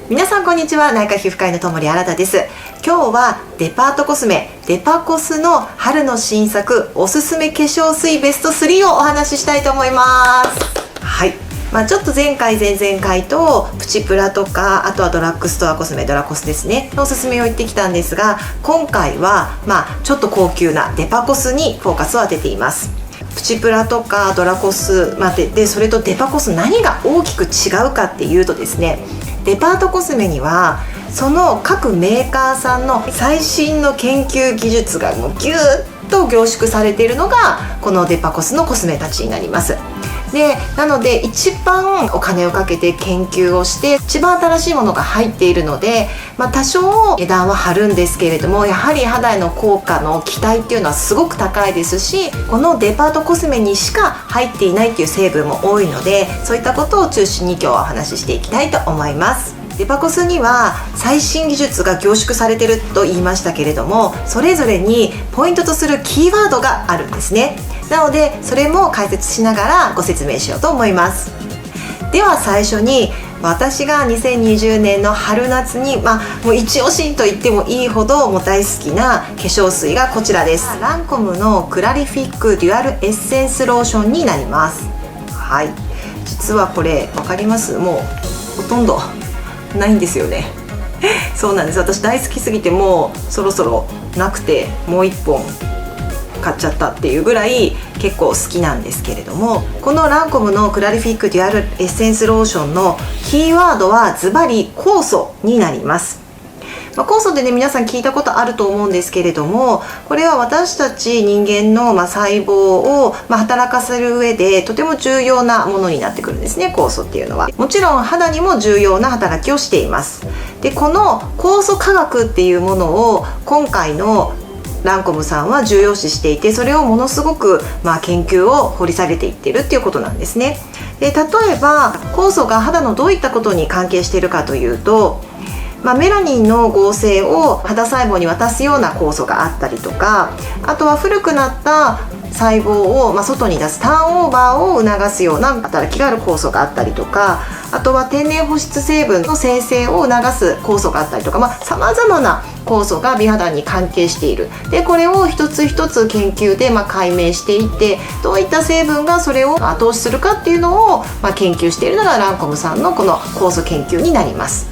皆さんこんにちは。内科皮膚科医の友利新です。今日はデパートコスメデパコスの春の新作おすすめ化粧水ベスト3をお話ししたいと思います。はい、ちょっと前回前々回とプチプラとか、あとはドラッグストアコスメドラコスですねのおすすめを言ってきたんですが、今回はちょっと高級なデパコスにフォーカスを当てています。プチプラとかドラコスでそれとデパコス何が大きく違うかっていうとですね、デパートコスメにはその各メーカーさんの最新の研究技術がもうギューッと凝縮されているのがこのデパコスのコスメたちになります。でなので一番お金をかけて研究をして一番新しいものが入っているので、多少値段は張るんですけれども、やはり肌への効果の期待っていうのはすごく高いですし、このデパートコスメにしか入っていないっていう成分も多いので、そういったことを中心に今日はお話ししていきたいと思います。デパコスには最新技術が凝縮されていると言いましたけれども、それぞれにポイントとするキーワードがあるんですね。なのでそれも解説しながらご説明しようと思います。では最初に、私が2020年の春夏に、もう一押しと言ってもいいほどもう大好きな化粧水がこちらです。ランコムのクラリフィックデュアルエッセンスローションになります。はい、実はこれ分かります？もうほとんどないんですよね。そうなんです。私大好きすぎてもうそろそろなくて、もう1本買っちゃったっていうぐらい結構好きなんですけれども、このランコムのクラリフィックデュアルエッセンスローションのキーワードはズバリ酵素になります。酵素ってね、皆さん聞いたことあると思うんですけれども、これは私たち人間の細胞を働かせる上でとても重要なものになってくるんですね。酵素っていうのはもちろん肌にも重要な働きをしています。でこの酵素科学っていうものを今回のランコムさんは重要視していて、それをものすごく研究を掘り下げていっているっていうことなんですね。で例えば酵素が肌のどういったことに関係しているかというと、メラニンの合成を肌細胞に渡すような酵素があったりとか、あとは古くなった細胞を外に出すターンオーバーを促すような働きがある酵素があったりとか、あとは天然保湿成分の生成を促す酵素があったりとか、さまざまな酵素が美肌に関係している。でこれを一つ一つ研究で解明していって、どういった成分がそれを後押しするかっていうのを研究しているのがランコムさんのこの酵素研究になります。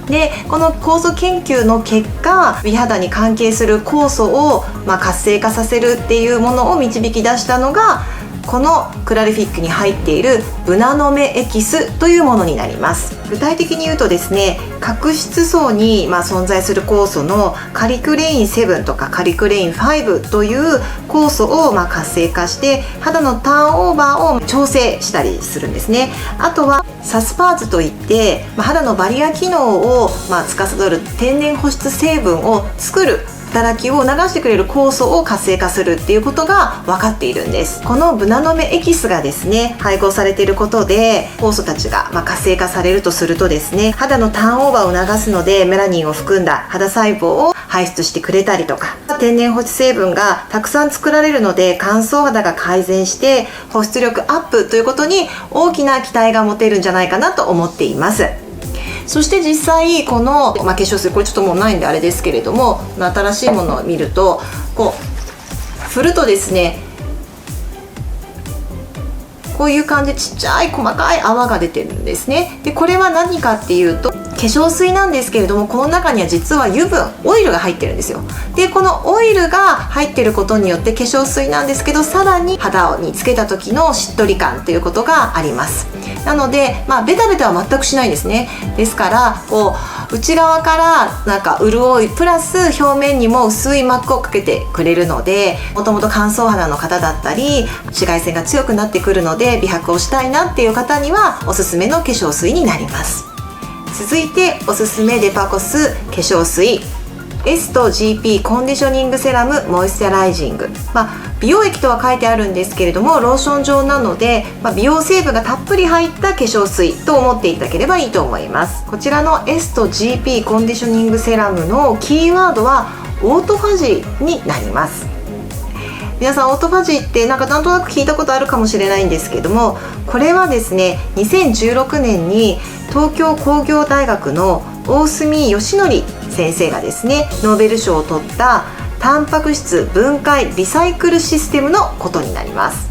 でこの酵素研究の結果、美肌に関係する酵素を活性化させるっていうものを導き出したのがこのクラリフィックに入っているブナの芽エキスというものになります。具体的に言うとですね、角質層に存在する酵素のカリクレイン7とかカリクレイン5という酵素を活性化して肌のターンオーバーを調整したりするんですね。あとはサスパーズといって肌のバリア機能を司る天然保湿成分を作る働きを流してくれる酵素を活性化するっていうことが分かっているんです。このブナの芽エキスがですね配合されていることで酵素たちが活性化されるとするとですね、肌のターンオーバーを促すのでメラニンを含んだ肌細胞を排出してくれたりとか、天然保湿成分がたくさん作られるので乾燥肌が改善して保湿力アップということに大きな期待が持てるんじゃないかなと思っています。そして実際この化粧水、これちょっともうないんであれですけれども、新しいものを見ると振るとですね、こういう感じでちっちゃい細かい泡が出てるんですね。でこれは何かっていうと化粧水なんですけれども、この中には実は油分オイルが入ってるんですよ。でこのオイルが入ってることによって化粧水なんですけど、さらに肌につけた時のしっとり感ということがあります。なのでベタベタは全くしないんですね。ですから内側から潤いプラス表面にも薄い膜をかけてくれるので、もともと乾燥肌の方だったり紫外線が強くなってくるので美白をしたいなっていう方にはおすすめの化粧水になります。続いておすすめデパコス化粧水S と GP コンディショニングセラムモイスチャライジング、美容液とは書いてあるんですけれどもローション状なので、美容成分がたっぷり入った化粧水と思っていただければいいと思います。こちらの S と GP コンディショニングセラムのキーワードはオートファジーになります。皆さんオートファジーってなんとなく聞いたことあるかもしれないんですけども、これはですね2016年に東京工業大学の大隅義則先生がですね、ノーベル賞を取ったタンパク質分解リサイクルシステムのことになります。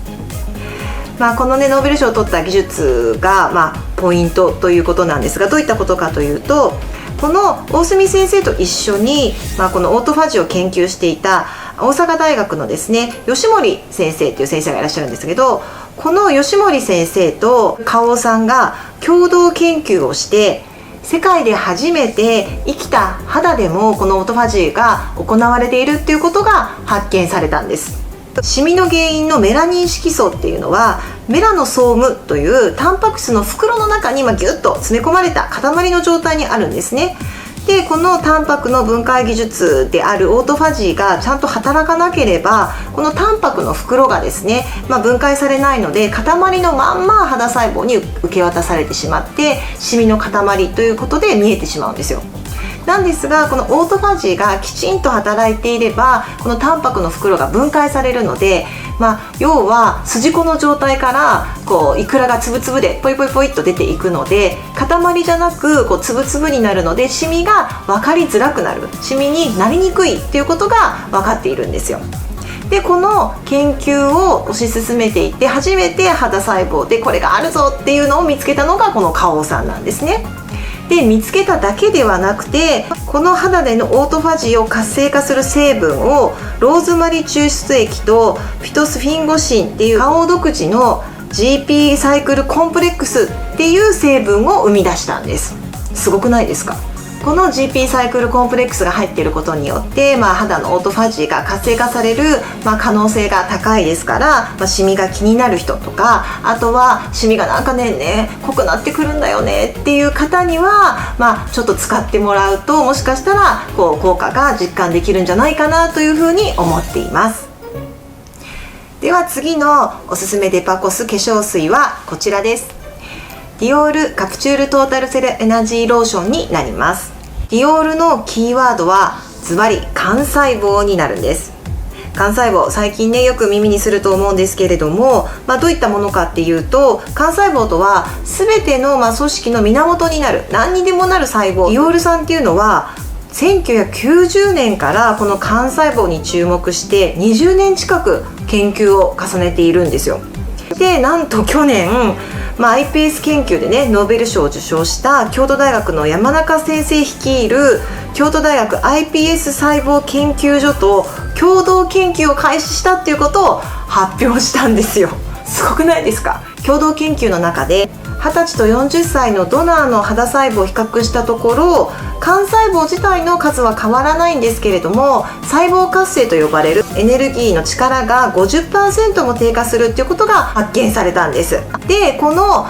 このねノーベル賞を取った技術が、ポイントということなんですが、どういったことかというと、この大隅先生と一緒に、このオートファジーを研究していた大阪大学のですね吉森先生という先生がいらっしゃるんですけど、この吉森先生と花王さんが共同研究をして、世界で初めて生きた肌でもこのオートファジーが行われているっていうことが発見されたんです。シミの原因のメラニン色素っていうのはメラノソームというタンパク質の袋の中にギュッと詰め込まれた塊の状態にあるんですね。でこのタンパクの分解技術であるオートファジーがちゃんと働かなければ、このタンパクの袋がですね、分解されないので塊のまんま肌細胞に受け渡されてしまって、シミの塊ということで見えてしまうんですよ。なんですが、このオートファジーがきちんと働いていれば、このタンパクの袋が分解されるので、要は筋子の状態からイクラがつぶつぶでポイポイポイっと出ていくので、塊じゃなくつぶつぶになるので、シミが分かりづらくなる、シミになりにくいっていうことが分かっているんですよ。でこの研究を推し進めていって、初めて肌細胞でこれがあるぞっていうのを見つけたのがこの花王さんなんですね。で見つけただけではなくて、この肌でのオートファジーを活性化する成分をローズマリー抽出液とフィトスフィンゴシンっていう花王独自の GP サイクルコンプレックスっていう成分を生み出したんです。すごくないですか？この GP サイクルコンプレックスが入っていることによって、肌のオートファジーが活性化される、可能性が高いですから、シミが気になる人とか、あとはシミがなんかね濃くなってくるんだよねっていう方には、ちょっと使ってもらうと、もしかしたら効果が実感できるんじゃないかなというふうに思っています。では次のおすすめデパコス化粧水はこちらです。ディオールカプチュールトータルセルエナジーローションになります。ディオールのキーワードはズバリ幹細胞になるんです。幹細胞、最近ねよく耳にすると思うんですけれども、どういったものかっていうと、幹細胞とは全ての組織の源になる、何にでもなる細胞。ディオールさんっていうのは1990年からこの幹細胞に注目して20年近く研究を重ねているんですよ。でなんと去年iPS 研究でねノーベル賞を受賞した京都大学の山中先生率いる京都大学 iPS 細胞研究所と共同研究を開始したっていうことを発表したんですよ。すごくないですか？共同研究の中で20歳と40歳のドナーの肌細胞を比較したところ、幹細胞自体の数は変わらないんですけれども、細胞活性と呼ばれるエネルギーの力が 50% も低下するっていうことが発見されたんです。でこの、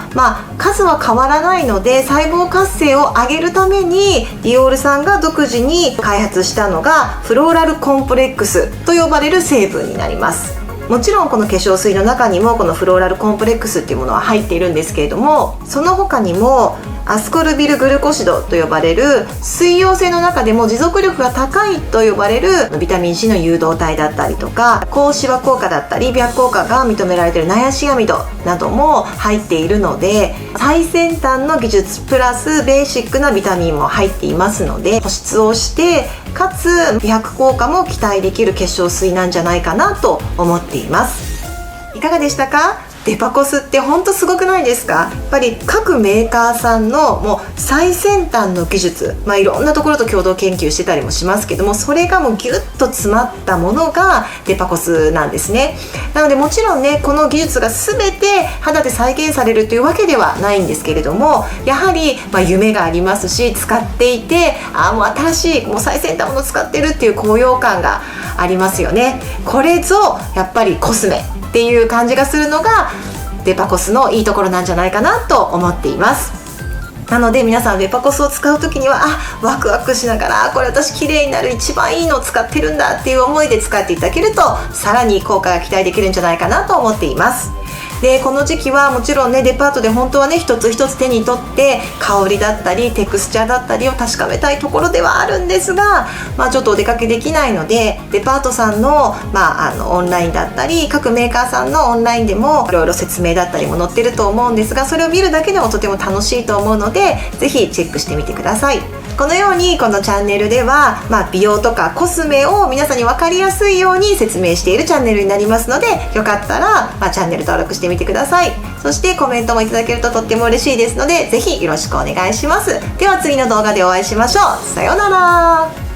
数は変わらないので、細胞活性を上げるためにディオールさんが独自に開発したのがフローラルコンプレックスと呼ばれる成分になります。もちろんこの化粧水の中にもこのフローラルコンプレックスっていうものは入っているんですけれども、その他にもアスコルビルグルコシドと呼ばれる水溶性の中でも持続力が高いと呼ばれるビタミン C の誘導体だったりとか、高シワ効果だったり美白効果が認められているナヤシアミドなども入っているので、最先端の技術プラスベーシックなビタミンも入っていますので、保湿をしてかつ美白効果も期待できる化粧水なんじゃないかなと思っています。いかがでしたか？デパコスって本当すごくないですか？やっぱり各メーカーさんのもう最先端の技術、いろんなところと共同研究してたりもしますけども、それがもうギュッと詰まったものがデパコスなんですね。なのでもちろんねこの技術が全て肌で再現されるというわけではないんですけれども、やはり夢がありますし、使っていてもう新しいもう最先端のものを使ってるっていう高揚感がありますよね。これぞやっぱりコスメっていう感じがするのがデパコスのいいところなんじゃないかなと思っています。なので皆さんデパコスを使う時にはワクワクしながら、これ私綺麗になる一番いいのを使ってるんだっていう思いで使っていただけると、さらに効果が期待できるんじゃないかなと思っています。でこの時期はもちろんね、デパートで本当はね一つ一つ手に取って香りだったりテクスチャーだったりを確かめたいところではあるんですが、ちょっとお出かけできないので、デパートさんの、オンラインだったり各メーカーさんのオンラインでもいろいろ説明だったりも載ってると思うんですが、それを見るだけでもとても楽しいと思うので、ぜひチェックしてみてください。このようにこのチャンネルでは、美容とかコスメを皆さんに分かりやすいように説明しているチャンネルになりますので、よかったら、チャンネル登録してみてください。そしてコメントもいただけるととっても嬉しいですので、ぜひよろしくお願いします。では次の動画でお会いしましょう。さようなら。